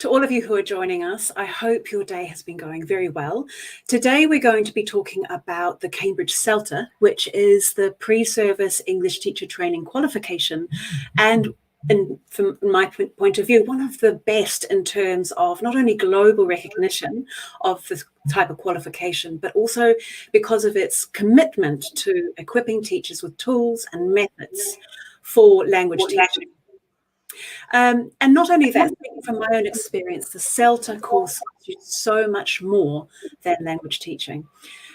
To all of you who are joining us, I hope your day has been going very well. Today we're going to be talking about the Cambridge CELTA, which is the pre-service English teacher training qualification, and from my point of view, one of the best in terms of not only global recognition of this type of qualification, but also because of its commitment to equipping teachers with tools and methods for language teaching. And not only that, from my own experience, the CELTA course is so much more than language teaching.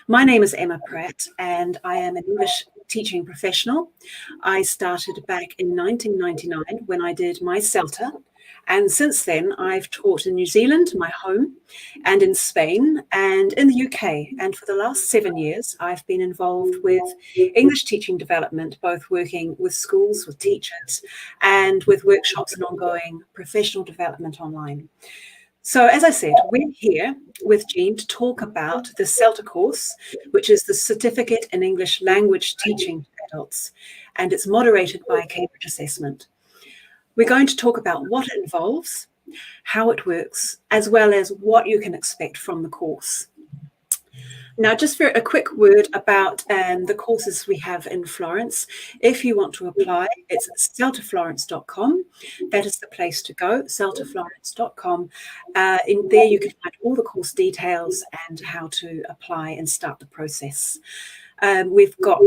My name is Emma Pratt, and I am an English teaching professional. I started back in 1999 when I did my CELTA. And since then, I've taught in New Zealand, my home, and in Spain, and in the UK. And for the last 7 years, I've been involved with English teaching development, both working with schools, with teachers, and with workshops and ongoing professional development online. So as I said, we're here with Jean to talk about the CELTA course, which is the Certificate in English Language Teaching to Adults, and it's moderated by Cambridge Assessment. We're going to talk about what it involves, how it works, as well as what you can expect from the course. Now, just for a quick word about the courses we have in Florence. If you want to apply, it's celtaflorence.com. That is the place to go, celtaflorence.com. In there you can find all the course details and how to apply and start the process. We've got,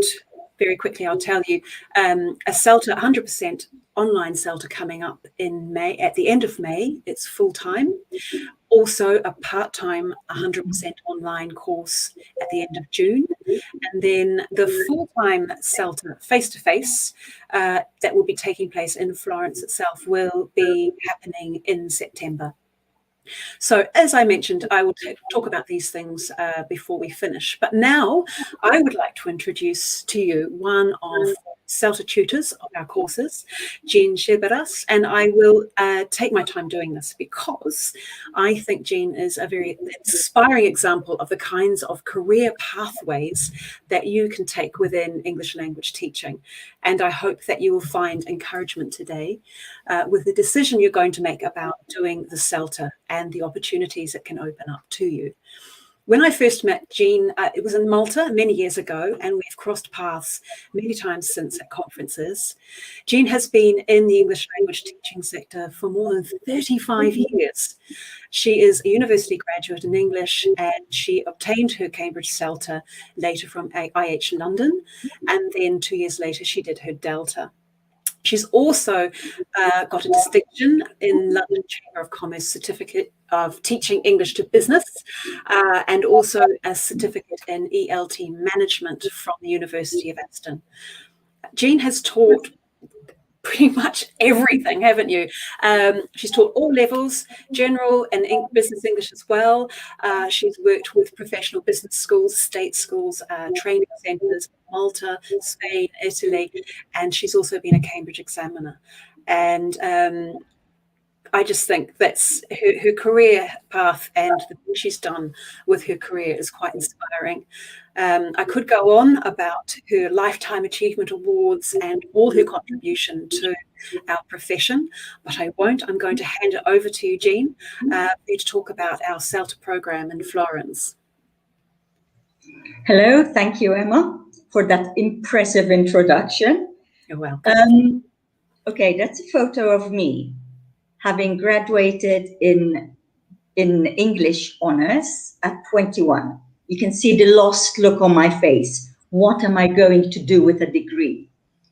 very quickly I'll tell you, a CELTA 100% online CELTA coming up in May, at the end of May. It's full-time. Also a part-time 100% online course at the end of June. And then the full-time CELTA face-to-face that will be taking place in Florence itself will be happening in September. So as I mentioned, I will talk about these things before we finish. But now I would like to introduce to you one of CELTA tutors of our courses, Jean Sciberras, and I will take my time doing this because I think Jean is a very inspiring example of the kinds of career pathways that you can take within English language teaching. And I hope that you will find encouragement today with the decision you're going to make about doing the CELTA and the opportunities it can open up to you. When I first met Jean, it was in Malta many years ago, and we've crossed paths many times since at conferences. Jean has been in the English language teaching sector for more than 35 years. She is a university graduate in English, and she obtained her Cambridge CELTA later from IH London, and then 2 years later she did her Delta. She's also got a distinction in London Chamber of Commerce Certificate of Teaching English to Business, and also a certificate in ELT Management from the University of Aston. Jean has taught pretty much everything, haven't you? She's taught all levels, general and business English as well. She's worked with professional business schools, state schools, training centres, Malta, Spain, Italy, and she's also been a Cambridge examiner. And I just think that's her career path, and the thing she's done with her career is quite inspiring. I could go on about her Lifetime Achievement Awards and all her contribution to our profession, but I won't. I'm going to hand it over to you, Jean, for you to talk about our CELTA program in Florence. Hello, thank you, Emma, for that impressive introduction. You're welcome. Okay, that's a photo of me, having graduated in English honours at 21. You can see the lost look on my face. What am I going to do with a degree?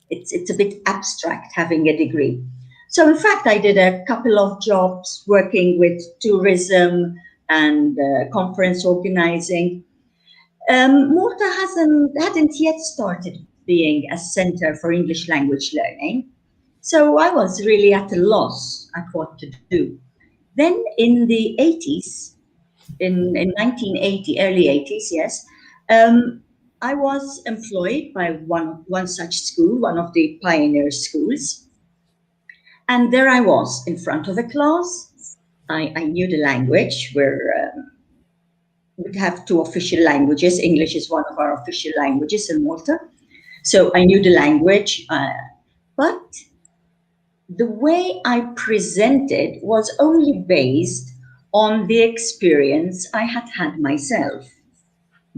It's a bit abstract having a degree. So in fact, I did a couple of jobs working with tourism and conference organising. Malta hadn't yet started being a centre for English language learning. So I was really at a loss at what to do. Then in the 80s, in 1980, early 80s, yes, I was employed by one such school, one of the pioneer schools. And there I was in front of a class. I knew the language. We have two official languages. English is one of our official languages in Malta. So I knew the language, but the way I presented was only based on the experience I had had myself.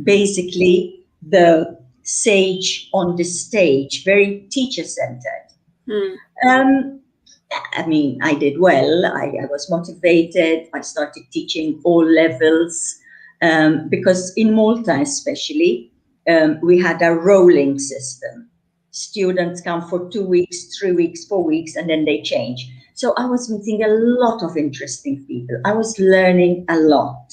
Basically, the sage on the stage, very teacher-centered. I mean, I did well. I was motivated. I started teaching all levels because in Malta especially, we had a rolling system. Students come for 2 weeks, 3 weeks, 4 weeks, and then they change. So I was meeting a lot of interesting people. I was learning a lot.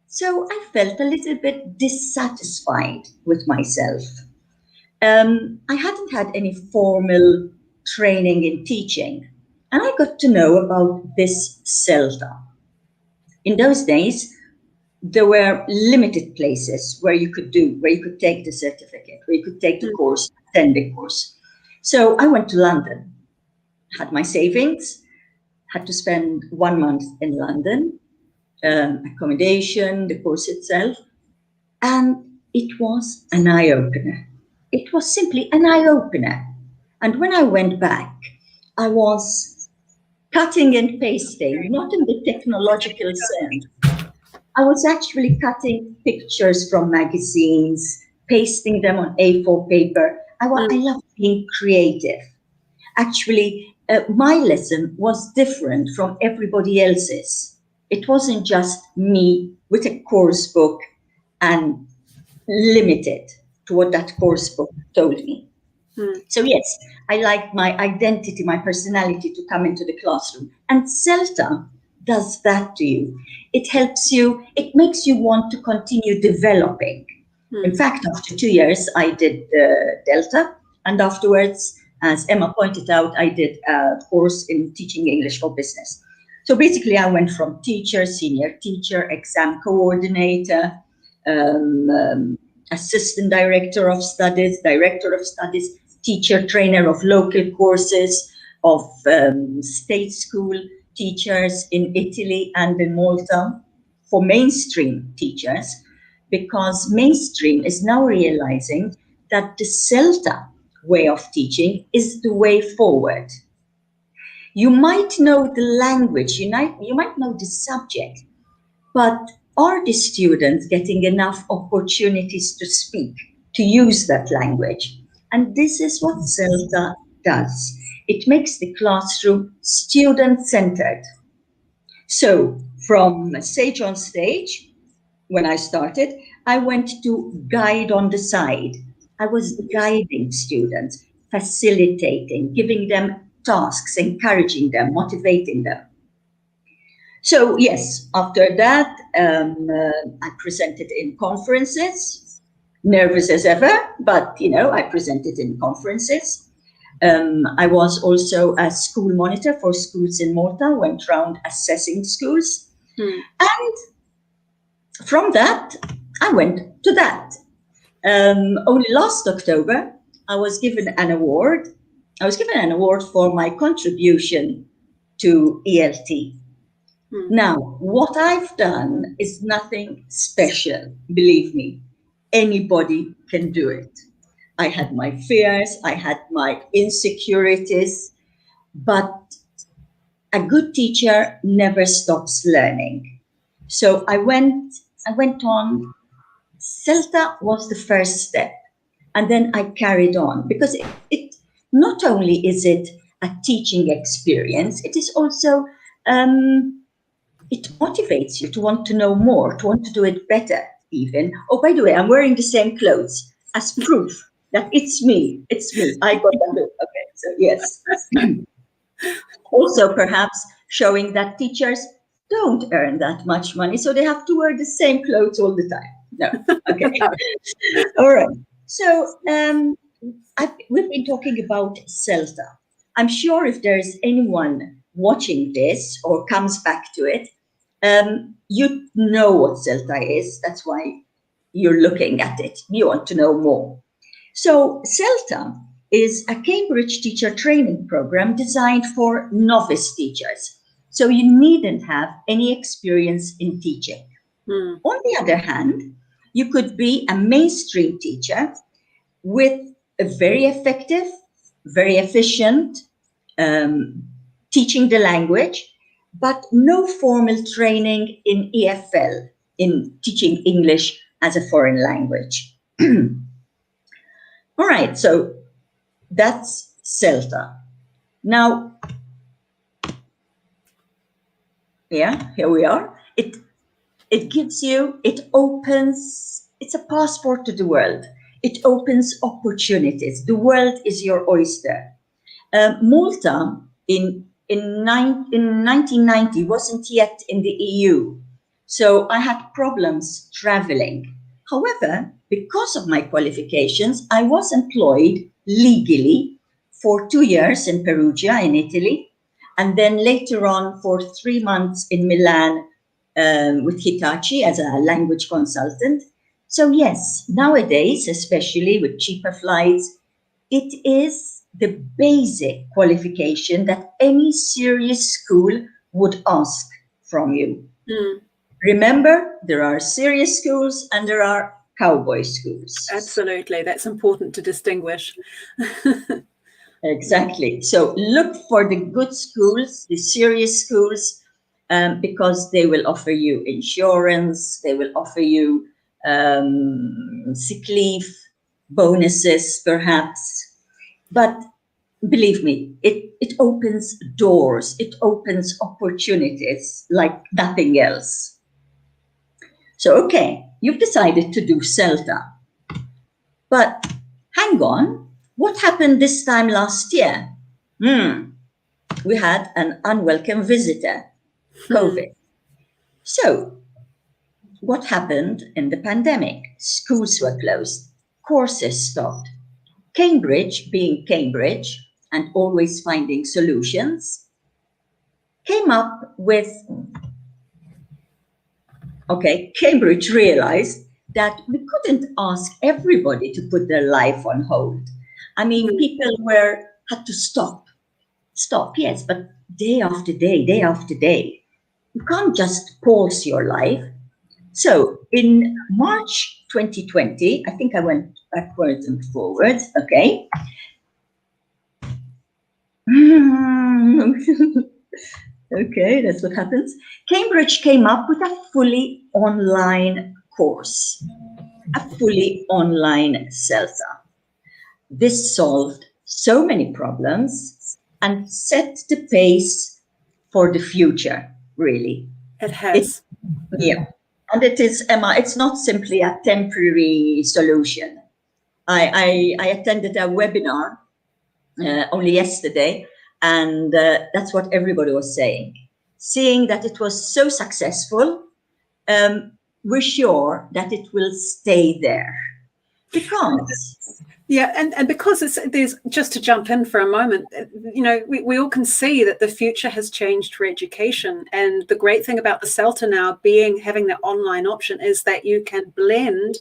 So I felt a little bit dissatisfied with myself. I hadn't had any formal training in teaching, and I got to know about this CELTA. In those days, there were limited places where you could take the certificate, where you could take the course, attend the course. So I went to London, had my savings, had to spend 1 month in London, accommodation, the course itself, and it was an eye-opener. It was simply an eye-opener. And when I went back, I was cutting and pasting, not in the technological sense. I was actually cutting pictures from magazines, pasting them on A4 paper. I love being creative. Actually, my lesson was different from everybody else's. It wasn't just me with a course book and limited to what that course book told me. So yes, I like my identity, my personality to come into the classroom. And CELTA does that to you. It helps you, it makes you want to continue developing. In fact, after 2 years, I did Delta. And afterwards, as Emma pointed out, I did a course in teaching English for business. So basically, I went from teacher, senior teacher, exam coordinator, assistant director of studies, teacher trainer of local courses, of state school teachers in Italy and in Malta for mainstream teachers, because mainstream is now realizing that the CELTA way of teaching is the way forward. You might know the language, you might know the subject, but are the students getting enough opportunities to speak, to use that language? And this is what CELTA does. It makes the classroom student-centered. So from Sage on Stage, when I started, I went to guide on the side. I was guiding students, facilitating, giving them tasks, encouraging them, motivating them. So yes, after that, I presented in conferences. Nervous as ever, but I presented in conferences. I was also a school monitor for schools in Malta, went around assessing schools. And from that, I went to that. Only last October, I was given an award. I was given an award for my contribution to ELT. Now, what I've done is nothing special, believe me. Anybody can do it. I had my fears, I had my insecurities, but a good teacher never stops learning. So I went on. CELTA was the first step, and then I carried on, because it not only is it a teaching experience, it is also it motivates you to want to know more, to want to do it better even. Oh, by the way, I'm wearing the same clothes as proof that it's me. I got them. Okay, so yes. Also, perhaps showing that teachers don't earn that much money, so they have to wear the same clothes all the time. No, okay. All right. So we've been talking about CELTA. I'm sure if there's anyone watching this or comes back to it, you know what CELTA is. That's why you're looking at it. You want to know more. So CELTA is a Cambridge teacher training program designed for novice teachers. So you needn't have any experience in teaching. On the other hand, you could be a mainstream teacher with a very effective, very efficient, teaching the language, but no formal training in EFL, in teaching English as a foreign language. All right, so that's CELTA. Now, yeah, here we are. It gives you, it opens, it's a passport to the world. It opens opportunities. The world is your oyster. Malta in 1990 wasn't yet in the EU, so I had problems traveling. However, because of my qualifications, I was employed legally for 2 years in Perugia in Italy, and then later on for 3 months in Milan with Hitachi as a language consultant. So yes, nowadays, especially with cheaper flights, it is the basic qualification that any serious school would ask from you. Mm. Remember, there are serious schools and there are cowboy schools. Absolutely, that's important to distinguish. Exactly. So look for the good schools, the serious schools, because they will offer you insurance, they will offer you sick leave, bonuses perhaps. But believe me, it opens doors, it opens opportunities like nothing else. So, okay, you've decided to do CELTA. But hang on, what happened this time last year? We had an unwelcome visitor, COVID. So, what happened in the pandemic? Schools were closed, courses stopped. Cambridge, being Cambridge and always finding solutions, came up with, okay, Cambridge realized that we couldn't ask everybody to put their life on hold. I mean, people had to stop, yes, but day after day, day after day. You can't just pause your life. So in March 2020, I think I went backwards and forwards, okay. Okay, that's what happens. Cambridge came up with a fully online course, a fully online CELTA. This solved so many problems and set the pace for the future, really. It has. Yeah. And it is, Emma, it's not simply a temporary solution. I attended a webinar only yesterday, and that's what everybody was saying. Seeing that it was so successful, we're sure that it will stay there. Because... Yeah, and because there's, just to jump in for a moment, you know, we all can see that the future has changed for education. And the great thing about the CELTA now having the online option is that you can blend,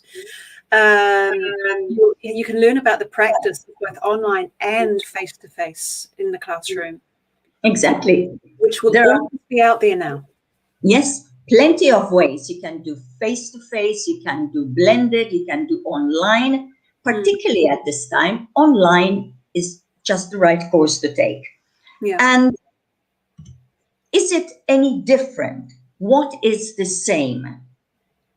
you can learn about the practice both online and face-to-face in the classroom. Exactly. Which will always be out there now. Yes, plenty of ways. You can do face-to-face, you can do blended, you can do online. Particularly at this time, online is just the right course to take. Yeah. And is it any different? What is the same?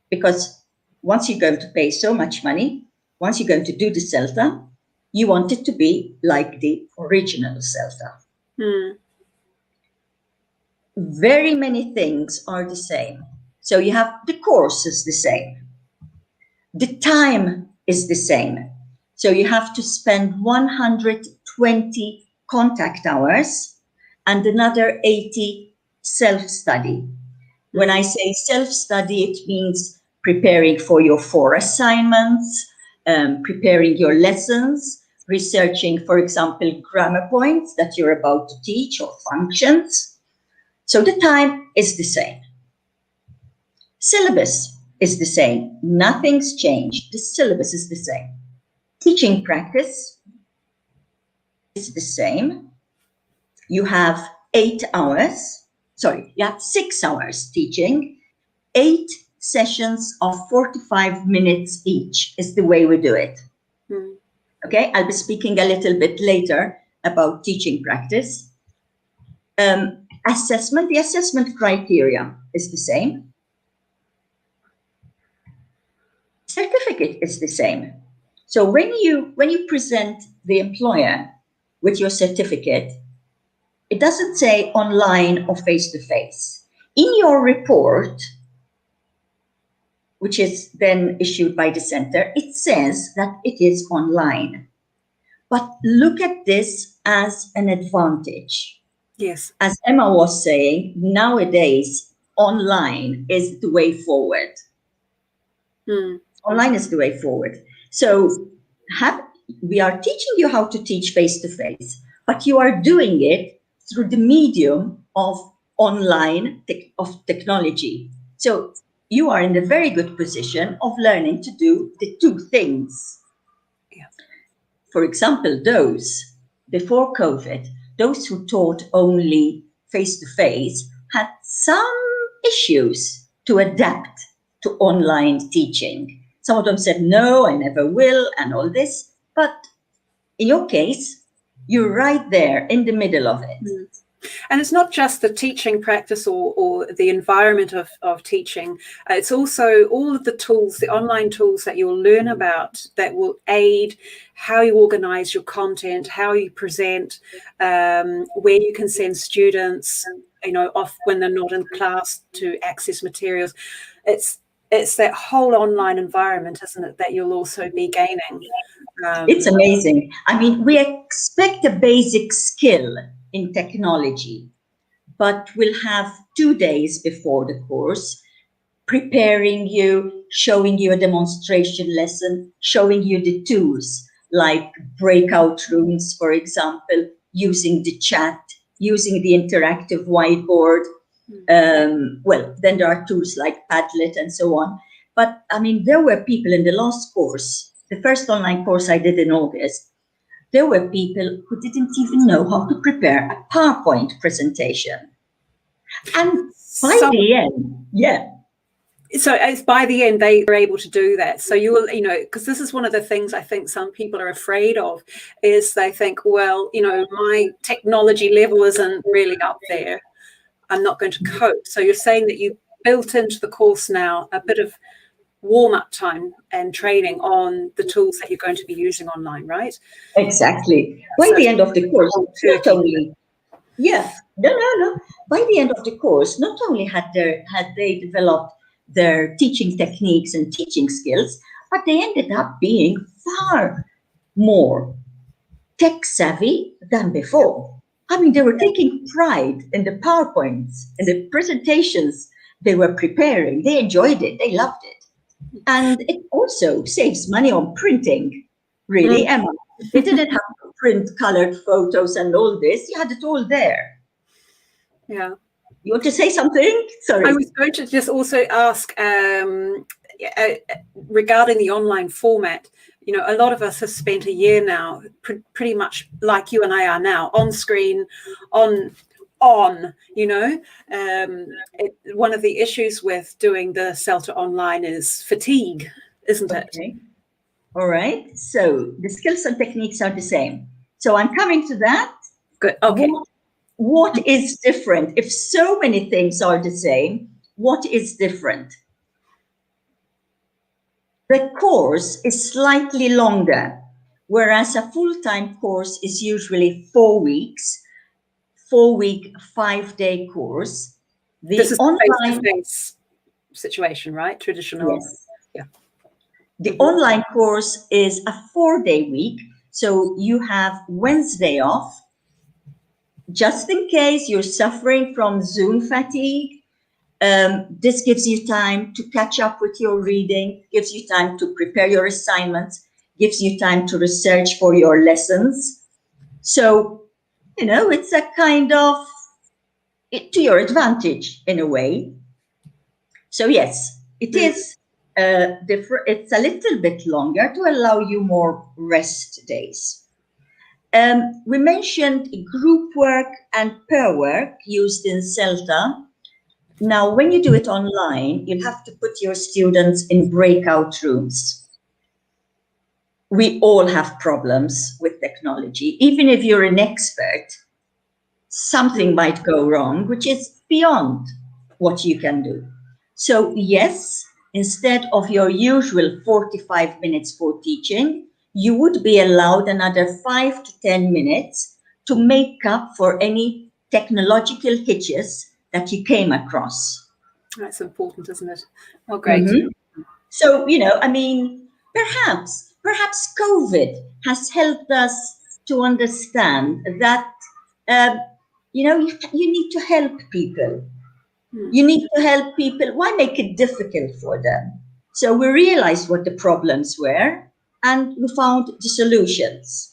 Because once you're going to pay so much money, once you're going to do the CELTA, you want it to be like the original CELTA. Very many things are the same. So you have the course is the same. The time is the same. So you have to spend 120 contact hours and another 80 self-study. When I say self-study, it means preparing for your 4 assignments, preparing your lessons, researching, for example, grammar points that you're about to teach or functions. So the time is the same. Syllabus is the same. Nothing's changed. The syllabus is the same. Teaching practice is the same. You have 8 hours. Sorry, you have 6 hours teaching. 8 sessions of 45 minutes each is the way we do it. Okay, I'll be speaking a little bit later about teaching practice. Assessment, the assessment criteria is the same. Certificate is the same. So when you present the employer with your certificate, it doesn't say online or face-to-face. In your report, which is then issued by the center, it says that it is online. But look at this as an advantage. Yes. As Emma was saying, nowadays, online is the way forward. Online is the way forward. So we are teaching you how to teach face-to-face, but you are doing it through the medium of online of technology. So you are in a very good position of learning to do the two things. Yeah. For example, those before COVID, those who taught only face-to-face had some issues to adapt to online teaching. Some of them said, no, I never will, and all this. But in your case, you're right there in the middle of it. And it's not just the teaching practice or the environment of teaching. It's also all of the tools, the online tools that you'll learn about that will aid how you organize your content, how you present, where you can send students, off when they're not in class to access materials. It's that whole online environment, isn't it, that you'll also be gaining. It's amazing. I mean, we expect a basic skill in technology, but we'll have 2 days before the course preparing you, showing you a demonstration lesson, showing you the tools like breakout rooms, for example, using the chat, using the interactive whiteboard. Well, then there are tools like Padlet and so on. But I mean, there were people in the last course, the first online course I did in August, there were people who didn't even know how to prepare a PowerPoint presentation. And by the end, So as by the end, they were able to do that. So you will, because this is one of the things I think some people are afraid of, is they think, well, my technology level isn't really up there. I'm not going to cope. So you're saying that you built into the course now a bit of warm-up time and training on the tools that you're going to be using online, right? Exactly. By the end of the course, not only, by the end of the course, not only had they developed their teaching techniques and teaching skills, but they ended up being far more tech savvy than before. I mean, they were taking pride in the PowerPoints and the presentations they were preparing. They enjoyed it. They loved it. And it also saves money on printing, really, Emma. They didn't have to print colored photos and all this. You had it all there. Yeah. You want to say something? Sorry. I was going to just also ask regarding the online format. A lot of us have spent a year now, pretty much like you and I are now, on screen, on. One of the issues with doing the CELTA online is fatigue, isn't it? All right. So the skills and techniques are the same. So I'm coming to that. Good. Okay. What is different? If so many things are the same, what is different? The course is slightly longer, whereas a full-time course is usually 4 weeks, 4-week, 5-day course. This is online face-to-face situation, right? Traditional. Yes. Yeah. The online course is a 4-day week, so you have Wednesday off. Just in case you're suffering from Zoom fatigue, this gives you time to catch up with your reading, gives you time to prepare your assignments, gives you time to research for your lessons. So, it's a kind of to your advantage in a way. So yes, it is different. It's a little bit longer to allow you more rest days. We mentioned group work and pair work used in CELTA. Now, when you do it online, you'll have to put your students in breakout rooms. we all have problems with technology. Even if you're an expert, something might go wrong, which is beyond what you can do. So yes, instead of your usual 45 minutes for teaching, you would be allowed another 5 to 10 minutes to make up for any technological hitches that you came across. That's important, isn't it? Oh, great. So, I mean, perhaps COVID has helped us to understand that, you need to help people. You need to help people. Why make it difficult for them? So we realized what the problems were, and we found the solutions.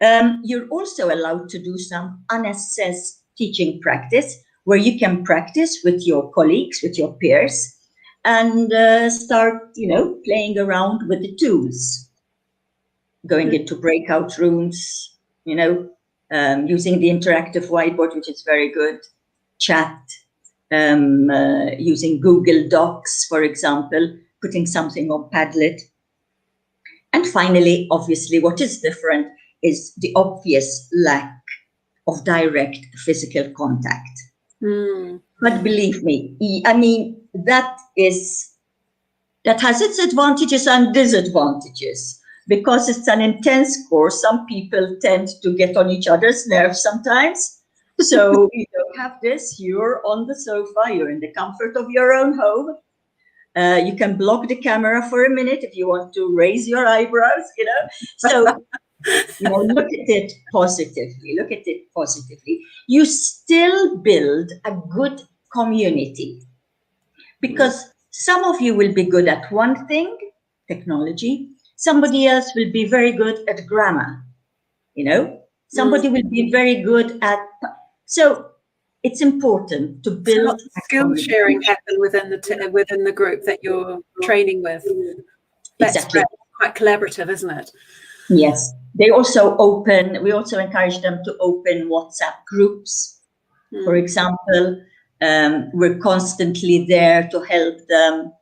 You're also allowed to do some unassessed teaching practice, where you can practice with your colleagues, with your peers, and start, playing around with the tools, going into breakout rooms, using the interactive whiteboard, which is very good, chat, using Google Docs, for example, putting something on Padlet. And finally, obviously, what is different is the obvious lack of direct physical contact. But believe me, I mean, that has its advantages and disadvantages. Because it's an intense course, some people tend to get on each other's nerves sometimes. So you don't have this, you're on the sofa, you're in the comfort of your own home. You can block the camera for a minute if you want to raise your eyebrows, So, look at it positively. You still build a good community, because some of you will be good at one thing, technology. Somebody else will be very good at grammar, Somebody will be very good at... So it's important to build... skill sharing happen within the group that you're training with. That's exactly. Quite collaborative, isn't it? Yes. We also encourage them to open WhatsApp groups, for example. We're constantly there to help them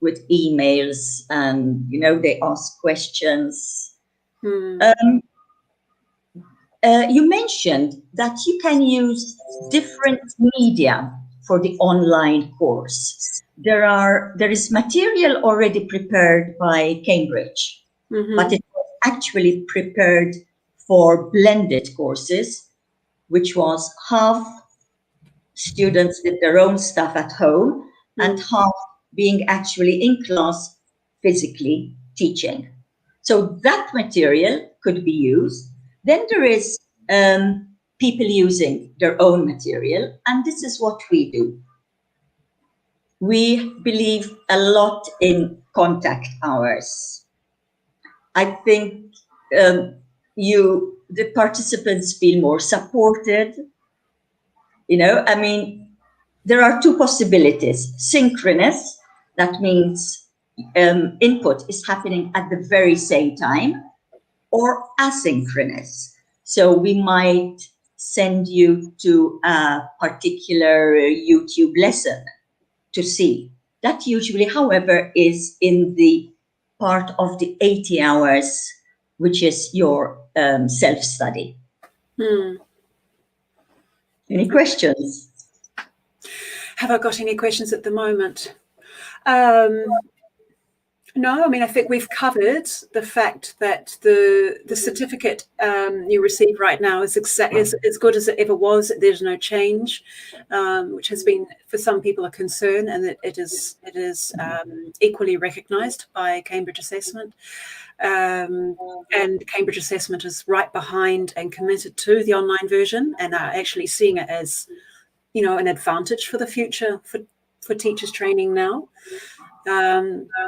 with emails, and they ask questions. You mentioned that you can use different media for the online course. There is material already prepared by Cambridge, but it was actually prepared for blended courses, which was half students with their own stuff at home and half being actually in class physically teaching. So that material could be used. Then there is people using their own material, and this is what we do. We believe a lot in contact hours. I think the participants feel more supported. I mean, there are two possibilities. Synchronous, that means input is happening at the very same time, or asynchronous. So we might send you to a particular YouTube lesson to see. That usually, however, is in the part of the 80 hours, which is your self-study. Any questions? Have I got any questions at the moment? No, I mean, I think we've covered the fact that the certificate you receive right now is as good as it ever was. There's no change, which has been for some people a concern, and that it is equally recognised by Cambridge Assessment. And Cambridge Assessment is right behind and committed to the online version, and are actually seeing it as, an advantage for the future for teachers training now.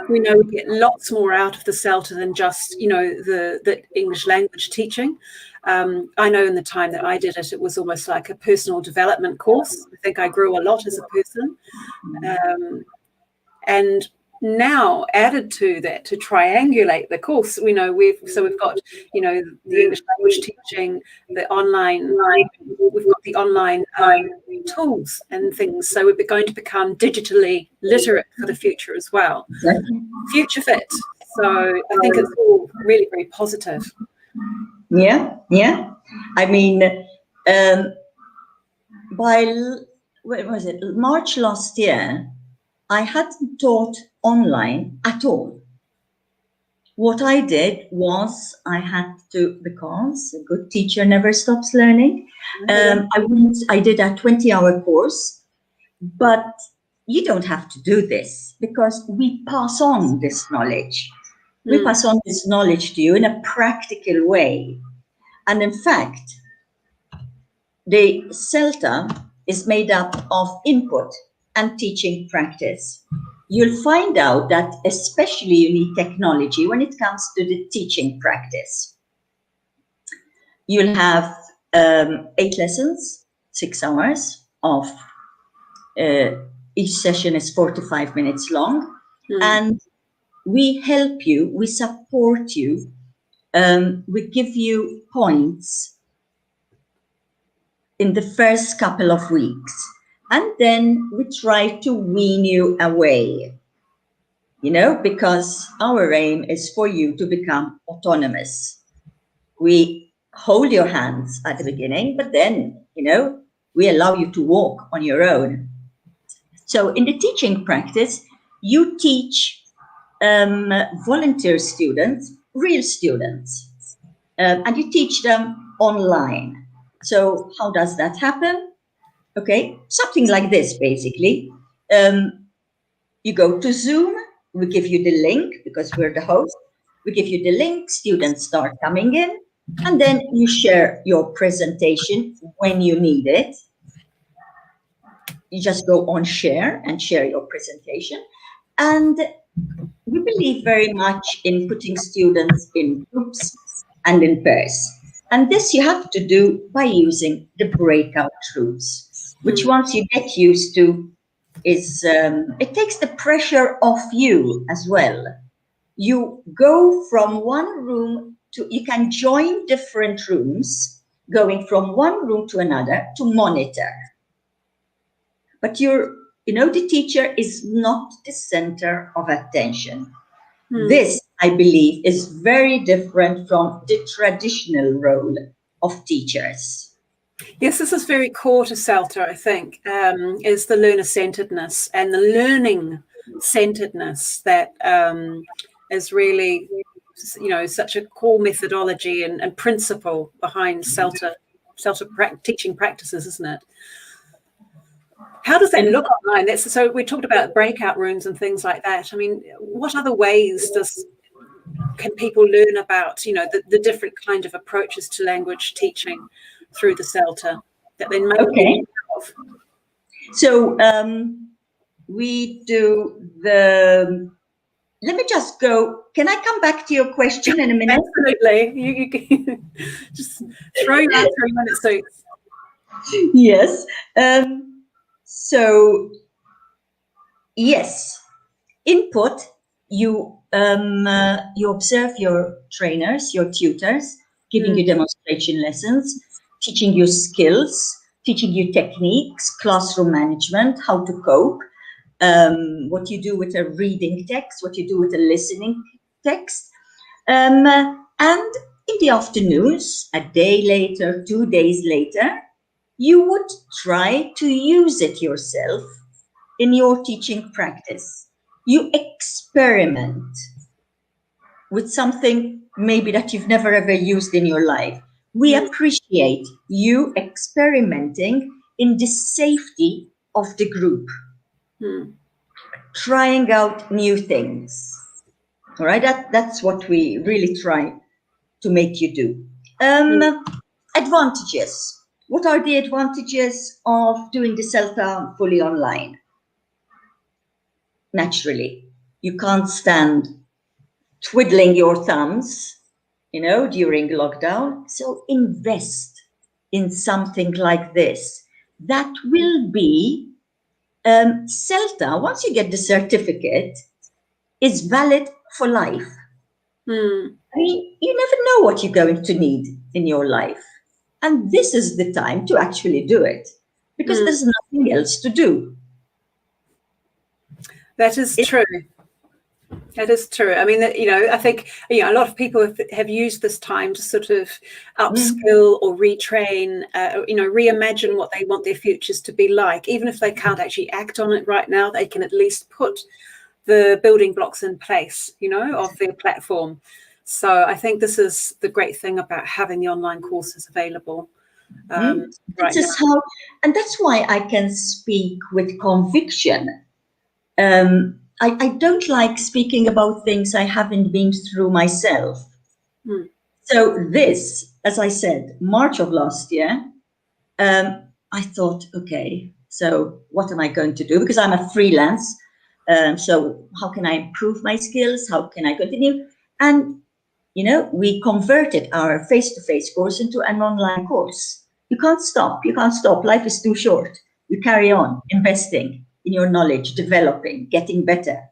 We know we get lots more out of the CELTA than just, the English language teaching. I know in the time that I did it, it was almost like a personal development course. I think I grew a lot as a person. And now added to that, to triangulate the course, we've got, the English language teaching, the online, we've got the online tools and things. So we're going to become digitally literate for the future as well. Exactly. Future fit. So I think it's all really very positive. Yeah, yeah. I mean, by, when was it? March last year, I hadn't taught online at all. What I did was I had to, because a good teacher never stops learning. I did a 20-hour course, but you don't have to do this because we pass on this knowledge. We pass on this knowledge to you in a practical way. And in fact, the CELTA is made up of input and teaching practice. You'll find out that especially you need technology when it comes to the teaching practice. You'll have 8 lessons, 6 hours of, each session is 45 minutes long. And we help you, we support you, we give you points in the first couple of weeks. And then we try to wean you away, you know, because our aim is for you to become autonomous. We hold your hands at the beginning, but then, you know, we allow you to walk on your own. So in the teaching practice, you teach volunteer students, real students, and you teach them online. So how does that happen? Okay, something like this, basically. You go to Zoom, we give you the link because we're the host. We give you the link, students start coming in, and then you share your presentation when you need it. You just go on share and share your presentation. And we believe very much in putting students in groups and in pairs. And this you have to do by using the breakout rooms, which once you get used to is, it takes the pressure off you as well. You go from one room to, you can join different rooms, going from one room to another to monitor. But you know, the teacher is not the center of attention. This, I believe, is very different from the traditional role of teachers. Yes, this is very core to CELTA, I think, is the learner-centeredness and the learning-centeredness that is really, you know, such a core methodology and principle behind CELTA teaching practices, isn't it? How does that look online? So we talked about breakout rooms and things like that. I mean, what other ways can people learn about, you know, the different kind of approaches to language teaching through the CELTA that they might be of? So we do the, let me just go, can I come back to your question in a minute? Absolutely. You can just throw your 3-minute suits. Yes. So, yes, input, you observe your trainers, your tutors, giving you demonstration lessons, teaching you skills, teaching you techniques, classroom management, how to cope, what you do with a reading text, what you do with a listening text. And in the afternoons, a day later, 2 days later, you would try to use it yourself in your teaching practice. You experiment with something maybe that you've never ever used in your life. We appreciate you experimenting in the safety of the group, trying out new things. All right, that's what we really try to make you do. Advantages. What are the advantages of doing the CELTA fully online? Naturally, you can't stand twiddling your thumbs, you know, during lockdown. So invest in something like this. That will be, CELTA, once you get the certificate, is valid for life. I mean, you never know what you're going to need in your life. And this is the time to actually do it because there's nothing else to do. That is true. That is true. I mean, I think, a lot of people have used this time to sort of upskill or retrain, reimagine what they want their futures to be like. Even if they can't actually act on it right now, they can at least put the building blocks in place, of their platform. So I think this is the great thing about having the online courses available right This is now. how, and that's why I can speak with conviction. I don't like speaking about things I haven't been through myself. So this, as I said, March of last year, I thought, okay, so what am I going to do? Because I'm a freelance. So how can I improve my skills? How can I continue? And, we converted our face-to-face course into an online course. You can't stop. You can't stop. Life is too short. You carry on investing in your knowledge, developing, getting better.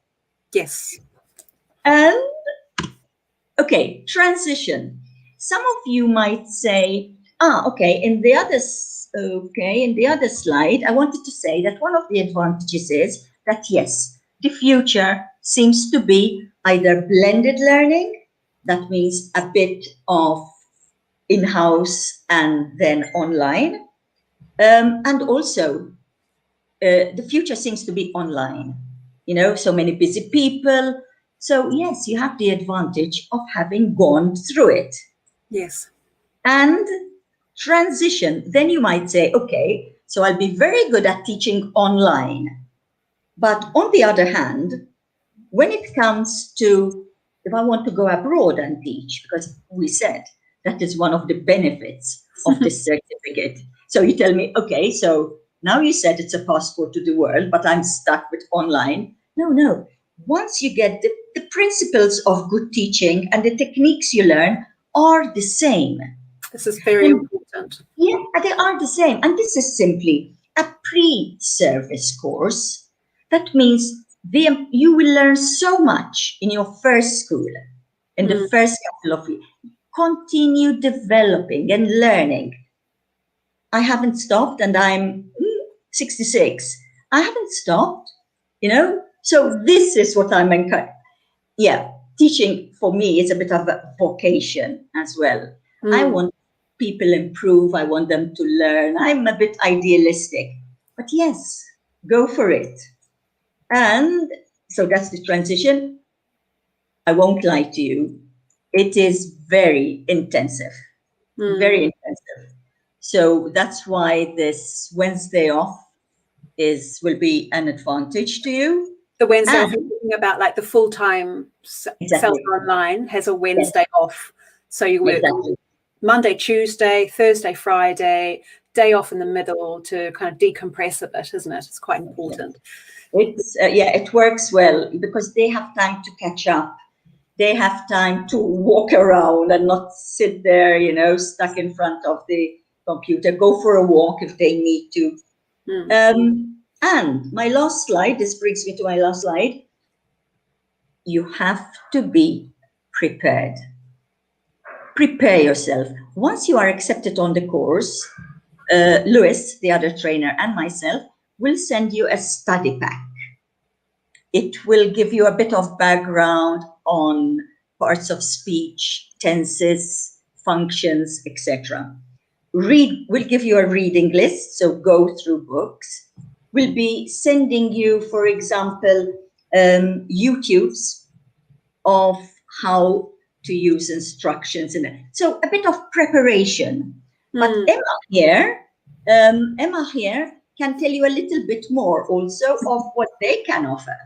Yes. And, okay, transition. Some of you might say, okay, in the other slide, I wanted to say that one of the advantages is that, yes, the future seems to be either blended learning, that means a bit of in-house and then online, and also the future seems to be online, so many busy people. So yes, you have the advantage of having gone through it. Yes. And transition, then you might say, okay, so I'll be very good at teaching online. But on the other hand, when it comes to, if I want to go abroad and teach, because we said that is one of the benefits of this certificate. So you tell me, okay, so now you said it's a passport to the world, but I'm stuck with online. No. Once you get the principles of good teaching and the techniques you learn are the same. This is very important. Yeah, they are the same. And this is simply a pre-service course. That means you will learn so much in your first school, in the first couple of years. Continue developing and learning. I haven't stopped, and I'm 66. I haven't stopped, So this is what I'm encouraging. Yeah, teaching for me is a bit of a vocation as well. I want people improve. I want them to learn. I'm a bit idealistic, but yes, go for it. And so that's the transition. I won't lie to you. It is very intensive, very intensive. So that's why this Wednesday off will be an advantage to you. The Wednesday off, you're talking about like the full-time CELTA Online has a Wednesday off. So you work Monday, Tuesday, Thursday, Friday, day off in the middle to kind of decompress a bit, isn't it? It's quite important. It works well because they have time to catch up. They have time to walk around and not sit there, stuck in front of the computer. Go for a walk if they need to. And my last slide, this brings me to my last slide. You have to be prepared. Prepare yourself. Once you are accepted on the course, Lewis, the other trainer, and myself will send you a study pack. It will give you a bit of background on parts of speech, tenses, functions, etc. We'll give you a reading list, so go through books. We'll be sending you, for example, YouTubes of how to use instructions. So a bit of preparation. But Emma here can tell you a little bit more also of what they can offer.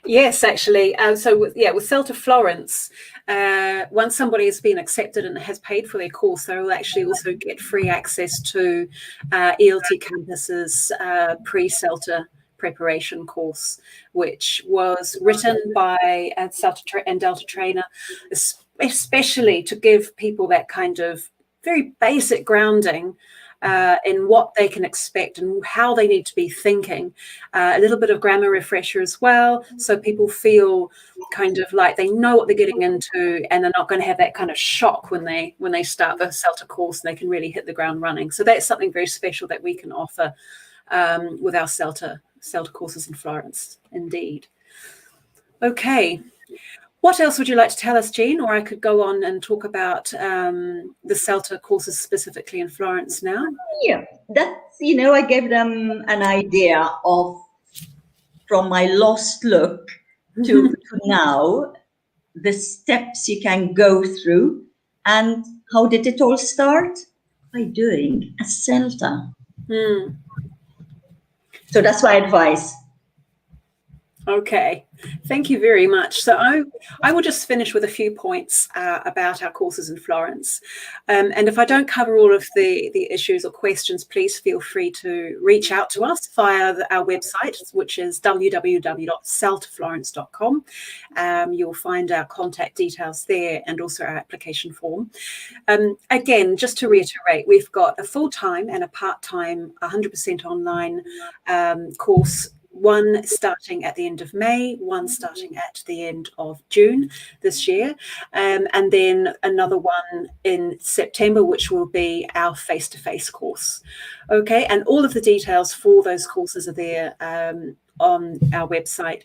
Yes, actually. So with CELTA Florence, once somebody has been accepted and has paid for their course, they will actually also get free access to ELT Campus's pre-CELTA preparation course, which was written by a CELTA and Delta trainer, especially to give people that kind of very basic grounding in what they can expect and how they need to be thinking. A little bit of grammar refresher as well, so people feel kind of like they know what they're getting into and they're not going to have that kind of shock when they start the CELTA course, and they can really hit the ground running. So that's something very special that we can offer with our CELTA courses in Florence, indeed. Okay. What else would you like to tell us, Jean? Or I could go on and talk about the CELTA courses specifically in Florence now. Yeah, that's, I gave them an idea of, from my lost look to now, the steps you can go through. And how did it all start? By doing a CELTA. So that's my advice. Okay, thank you very much. So I will just finish with a few points about our courses in Florence. And if I don't cover all of the issues or questions, please feel free to reach out to us via our website, which is www.celtaflorence.com. You'll find our contact details there and also our application form. Again, just to reiterate, we've got a full-time and a part-time 100% online course, one starting at the end of May, one starting at the end of June this year, and then another one in September, which will be our face-to-face course. Okay, and all of the details for those courses are there on our website.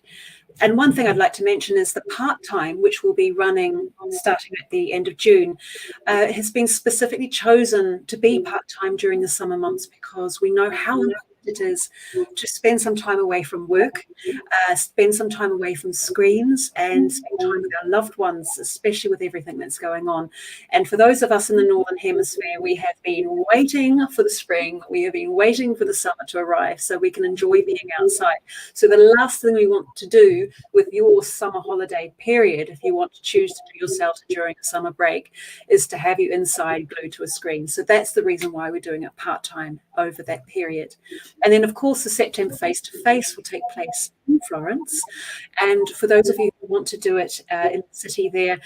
And one thing I'd like to mention is the part-time, which will be running starting at the end of June, has been specifically chosen to be part-time during the summer months because we know how important it is to spend some time away from work, spend some time away from screens, and spend time with our loved ones, especially with everything that's going on. And for those of us in the Northern Hemisphere, we have been waiting for the spring, we have been waiting for the summer to arrive so we can enjoy being outside. So the last thing we want to do with your summer holiday period, if you want to choose to do your CELTA during a summer break, is to have you inside glued to a screen. So that's the reason why we're doing it part-time over that period. And then, of course, the September face-to-face will take place in Florence. And for those of you who want to do it in the city there,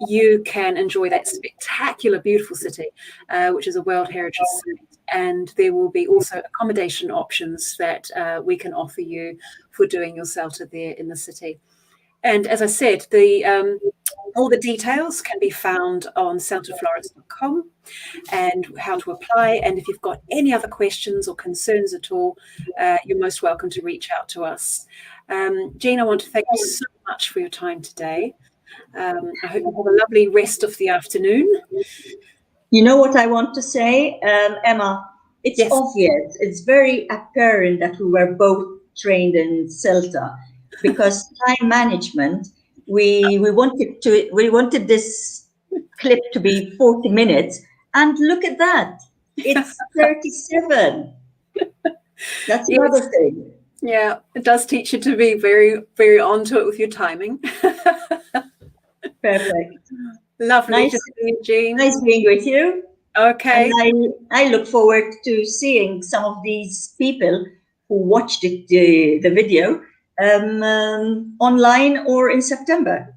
you can enjoy that spectacular, beautiful city, which is a World Heritage Site. And there will be also accommodation options that we can offer you for doing your CELTA there in the city. And as I said, all the details can be found on celtaflorence.com and how to apply. And if you've got any other questions or concerns at all, you're most welcome to reach out to us. Jean, I want to thank you so much for your time today. I hope you have a lovely rest of the afternoon. You know what I want to say, Emma? It's Yes. obvious. It's very apparent that we were both trained in CELTA, because time management, we wanted this clip to be 40 minutes, and look at that, it's 37. That's another thing. Yeah, it does teach you to be very, very onto it with your timing. Perfect. Lovely Nice to see you, Jean. Nice being with you. Okay. And I look forward to seeing some of these people who watched the video online or in September.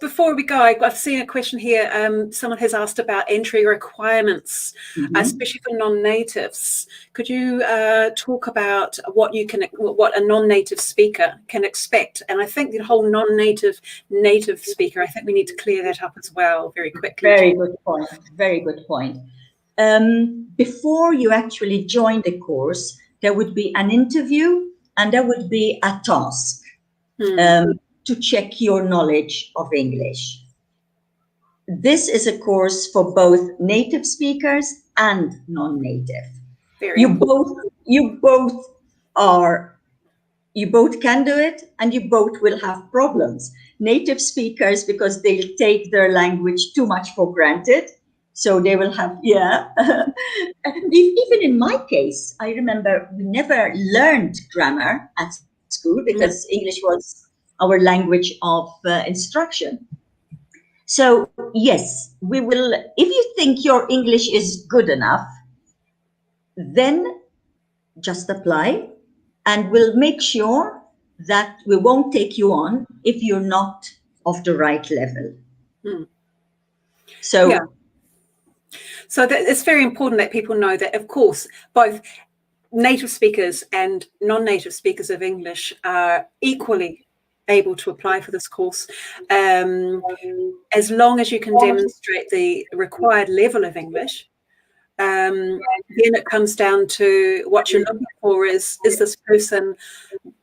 Before we go, I've seen a question here. Someone has asked about entry requirements, especially for non-natives. Could you talk about what a non-native speaker can expect? And I think the whole native speaker, I think we need to clear that up as well very quickly. Very good point. Very good point. Before you actually join the course, there would be an interview and there would be a task. To check your knowledge of English. This is a course for both native speakers and non-native. You both can do it, and you both will have problems. Native speakers, because they'll take their language too much for granted, so they will have, even in my case, I remember we never learned grammar at school because English was our language of instruction. So yes, we will, if you think your English is good enough, then just apply, and we'll make sure that we won't take you on if you're not of the right level. So it's very important that people know that, of course, both native speakers and non-native speakers of English are equally able to apply for this course, as long as you can demonstrate the required level of English. Then it comes down to what you're looking for is this person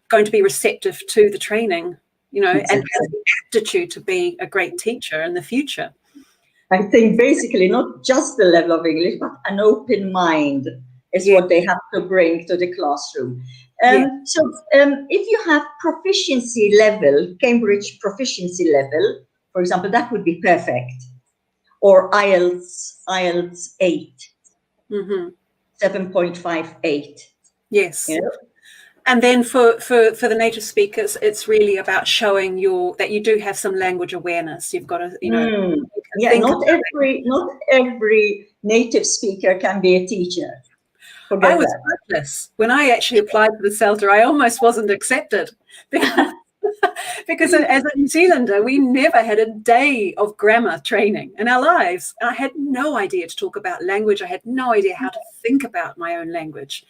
going to be receptive to the training, you know, Exactly. and have the aptitude to be a great teacher in the future. I think basically not just the level of English, but an open mind is Yeah. what they have to bring to the classroom. So if you have proficiency level, Cambridge proficiency level, for example, that would be perfect. Or IELTS 8, 7.58. Yes. You know? And then for the native speakers, it's really about showing that you do have some language awareness. You've got to, you know, yeah, not every native speaker can be a teacher. Forget I was that. hopeless when I actually applied for the CELTA. I almost wasn't accepted because as a New Zealander, we never had a day of grammar training in our lives. I had no idea to talk about language. I had no idea how to think about my own language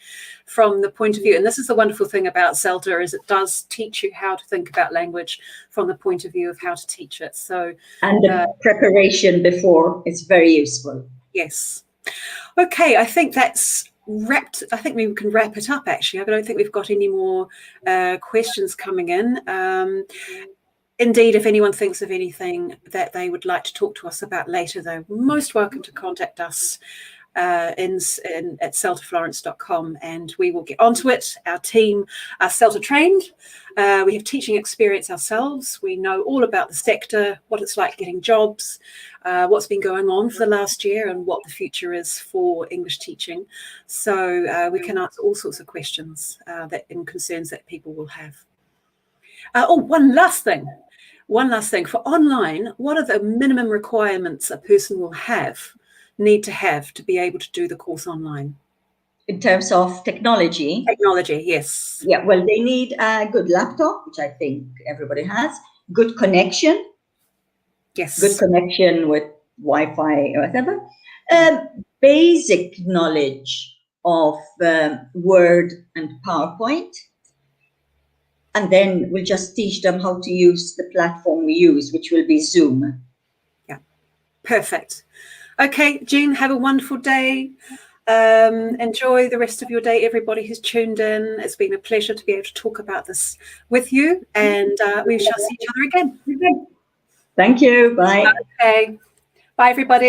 from the point of view. And this is the wonderful thing about CELTA, is it does teach you how to think about language from the point of view of how to teach it. So, and the preparation before is very useful. Yes. Okay, I think that's wrapped. I think we can wrap it up, actually. I don't think we've got any more questions coming in. Indeed, if anyone thinks of anything that they would like to talk to us about later, they're most welcome to contact us at celtaflorence.com, and we will get onto it. Our team are CELTA trained. We have teaching experience ourselves. We know all about the sector, what it's like getting jobs, what's been going on for the last year, and what the future is for English teaching. So we can answer all sorts of questions and concerns that people will have. One last thing. For online, what are the minimum requirements a person will need to have to be able to do the course online? In terms of technology? Technology, yes. Yeah, well, they need a good laptop, which I think everybody has, good connection. Yes. Good connection with Wi-Fi or whatever. Basic knowledge of Word and PowerPoint. And then we'll just teach them how to use the platform we use, which will be Zoom. Yeah, perfect. Okay, Jean, have a wonderful day. Enjoy the rest of your day, everybody who's tuned in. It's been a pleasure to be able to talk about this with you, and we shall see each other again. Thank you. Bye. Okay. Bye, everybody.